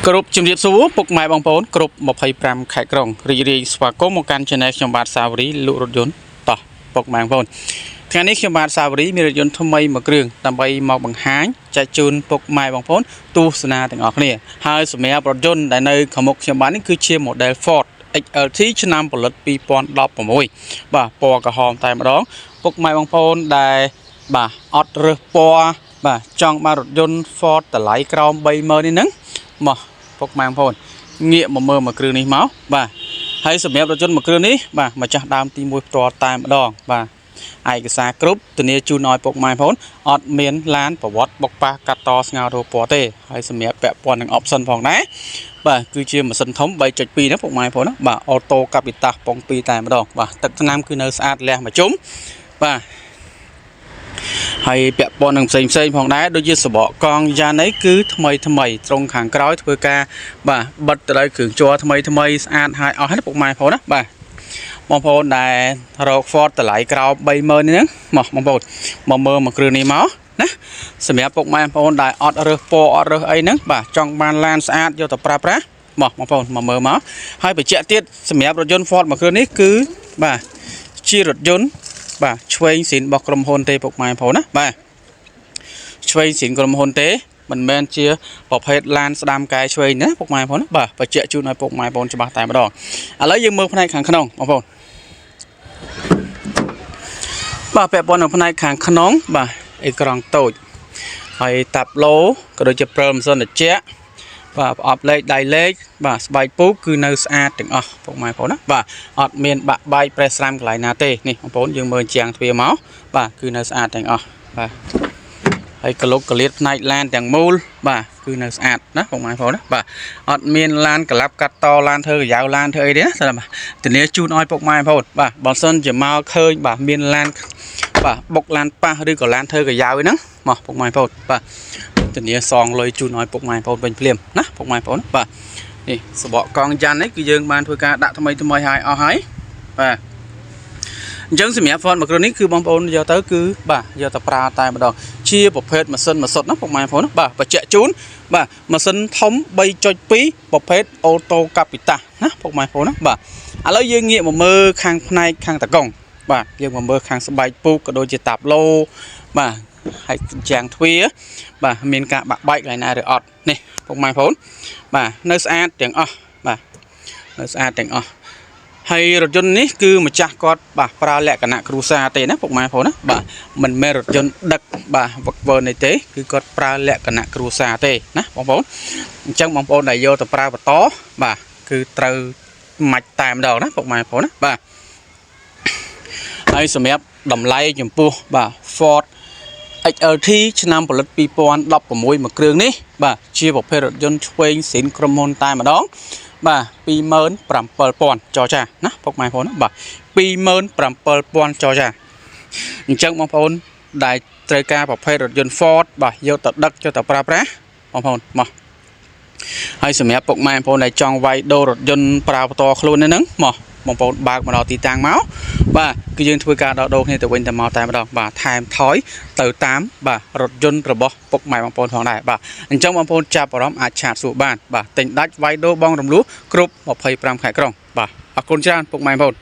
គ្រប់ជំរាបសួរពុកម៉ែបងប្អូនគ្រប់25ខែក្រុងរីករាយស្វាគមន៍មកកាន់ Channel ខ្ញុំបាទសាវរីលក់រថយន្តតោះពុកម៉ែបងប្អូនថ្ងៃនេះខ្ញុំបាទសាវរីមានរថយន្តថ្មីមួយគ្រឿងដើម្បីមកបង្ហាញចែកជូនពុកម៉ែបងប្អូនទស្សនាទាំងអស់គ្នាហើយសម្រាប់រថយន្តដែលនៅខាងមុខខ្ញុំបាទនេះគឺជា model Ford XLT ឆ្នាំផលិត2016បាទពណ៌ក្រហមតែម្ដងពុកម៉ែបងប្អូនដែលបាទអត់រើសពណ៌បាទចង់បានរថយន្ត Ford តម្លៃក្រោម 30000 នេះហ្នឹងមកពុកម៉ែបងប្អូនងាកមកមើលមួយគ្រឿងនេះមកបាទហើយសម្រាប់រថយន្តមួយគ្រឿងនេះបាទម្ចាស់ដើមទី1ផ្ទាល់តែម្ដងបាទឯកសារគ្រប់ធានាជូនឲ្យពុកម៉ែបងប្អូនអត់មានឡានប្រវត្តិបុកប៉ះកាត់តស្ងោររពណ៌ទេហើយសម្រាប់ពាក់ព័ន្ធនឹង option ផងដែរបាទគឺជាម៉ាស៊ីនធំ 3.2 ណាពុកម៉ែបងប្អូនណាបាទអូតូកាពីតាសពង2តែម្ដងបាទទឹកថ្នាំគឺនៅស្អាតលះមួយជុំបាទហើយពាក់ព័ន្ធនឹងផ្សេងផងដែរដូចជាសបកកង់យ៉ានអីគឺថ្មីត្រង់ខាងក្រោយធ្វើការបាទបិទទៅដោយគ្រឿងជ័រថ្មីស្អាតហើយអស់ហើយពុកម៉ែបងប្អូនណាបាទបងប្អូនដែលរក Ford តម្លៃក្រោម 30000 នេះមកបងប្អូនមកមើលមួយគ្រឿងនេះមកណាសម្រាប់ពុកម៉ែបងប្អូនដែលអត់រើសពណ៌អត់រើសអីហ្នឹងបាទចង់បានឡានស្អាតយកទៅប្រើប្រាស់មកបងប្អូនមកមើលមកហើយបញ្ជាក់ទៀតសម្រាប់រថយន្ត Ford មួយគ្រឿងនេះគឺបាទជារថយន្តបាទឆ្វេងស៊ីនរបស់ក្រុមហ៊ុនទេពុកម៉ែបងប្អូនណាបាទឆ្វេងស៊ីនក្រុមហ៊ុនទេមិនមែនជាប្រភេទឡានស្ដាំកែឆ្វេងណាពុកម៉ែបងប្អូនណាបាទបញ្ជាក់ជូនឲ្យពុកម៉ែបងប្អូនច្បាស់តែម្ដងឥឡូវយើងមើលផ្នែកខាងក្នុងបងប្អូនបាទពាក់ព័ន្ធនឹងផ្នែកខាងក្នុងបាទអេក្រង់តូចហើយតាប់ឡូក៏ដូចជាព្រិលម៉ាស៊ីនត្រជាក់បាទប្រអប់លេខដៃលេខបាទស្បែកពូកគឺនៅស្អាតទាំងអស់ពុកម៉ែបងប្អូនណាបាទអត់មានបាក់បែកប្រេះស្រាំកន្លែងណាទេនេះបងប្អូនយើងមើលជាងទ្វារមកបាទគឺនៅស្អាតទាំងអស់បាទហើយកលុកកលៀតផ្នែកឡានទាំងមូលបាទគឺនៅស្អាតណាពុកម៉ែបងប្អូនណាបាទអត់មានឡានកលាប់កាត់តឡានធ្វើកាយ៉ាវឡានធ្វើអីទេណាស្ដាប់ធានាជូនឲ្យពុកម៉ែបងប្អូនបាទបើសិនជាមកឃើញបាទមានឡានបាទបុកឡានប៉ះឬក៏ឡានធ្វើកាយ៉ាវហ្នឹងមកពុកម៉ែបងប្អូនបាទធានាសងលុយជូនឲ្យពុកម៉ែបងប្អូនវិញភ្លាមណាពុកម៉ែបងប្អូនបាទនេះសបកកង់យ៉ាន់នេះគឺយើងបានធ្វើការដាក់ថ្មីឲ្យអស់ហើយបាទអញ្ចឹងសម្រាប់ Ford មួយគ្រឿងនេះគឺបងប្អូនយកទៅគឺបាទយកទៅប្រើតែម្ដងជាប្រភេទម៉ាស៊ីនម៉ាសុតណាពុកម៉ែបងប្អូនណាបាទបញ្ជាក់ជូនបាទម៉ាស៊ីនធំ 3.2 ប្រភេទអូតូកាពីតាសណាពុកម៉ែបងប្អូនណាបាទឥឡូវយើងងាកមកមើលខាងផ្នែកខាងតកង់បាទយើងមកមើលខាងស្បែកពូកក៏ដូចជាតាប់ឡូបាទហើយយ៉ាងទ្វារបាទមានការបាក់បែកកន្លែងណាឬអត់នេះពុកម៉ែបងប្អូនបាទនៅស្អាតទាំងអស់បាទនៅស្អាតទាំងអស់ហើយរថយន្តនេះគឺម្ចាស់គាត់បាទប្រើលក្ខណៈគ្រួសារទេណាពុកម៉ែបងប្អូនណាបាទមិនមែនរថយន្តដឹកបាទវឹកវើនេះទេគឺគាត់ប្រើលក្ខណៈគ្រួសារទេណាបងប្អូនអញ្ចឹងបងប្អូនដែលយកទៅប្រើបន្តបាទគឺត្រូវម៉ាច់តែម្ដងណាពុកម៉ែបងប្អូនណាបាទហើយសម្រាប់តម្លៃចំពោះបាទ Ford XLT ឆ្នាំផលិត2016មួយគ្រឿងនេះបាទជាប្រភេទរថយន្តឆ្វេងស៊ីនក្រុមហ៊ុនតែម្ដងបាទ27000ចរចាណាពុកម៉ែបងប្អូនបាទ27000ចរចាអញ្ចឹងបងប្អូនដែលត្រូវការប្រភេទរថយន្ត Ford បាទយកទៅដឹកយកទៅប្រើប្រាស់បងប្អូនមកហើយសម្រាប់ពុកម៉ែបងប្អូនដែលចង់វាយដូររថយន្តប្រើបន្តខ្លួនហ្នឹងមកបងប្អូនបើកមកដល់ទីតាំងមកបាទគឺយើងធ្វើការដោះដូរគ្នាទៅវិញទៅមកតែម្ដងបាទថែមថយទៅតាមបាទរថយន្តរបស់ពុកម៉ែបងប្អូនផងដែរបាទអញ្ចឹងបងប្អូនចាប់អារម្មណ៍អាចឆាតសួរបានបាទទិញដាច់វាយដូរបងរំលោះគ្រប់25ខែក្រុងបាទអរគុណច្រើនពុកម៉ែបងប្អូន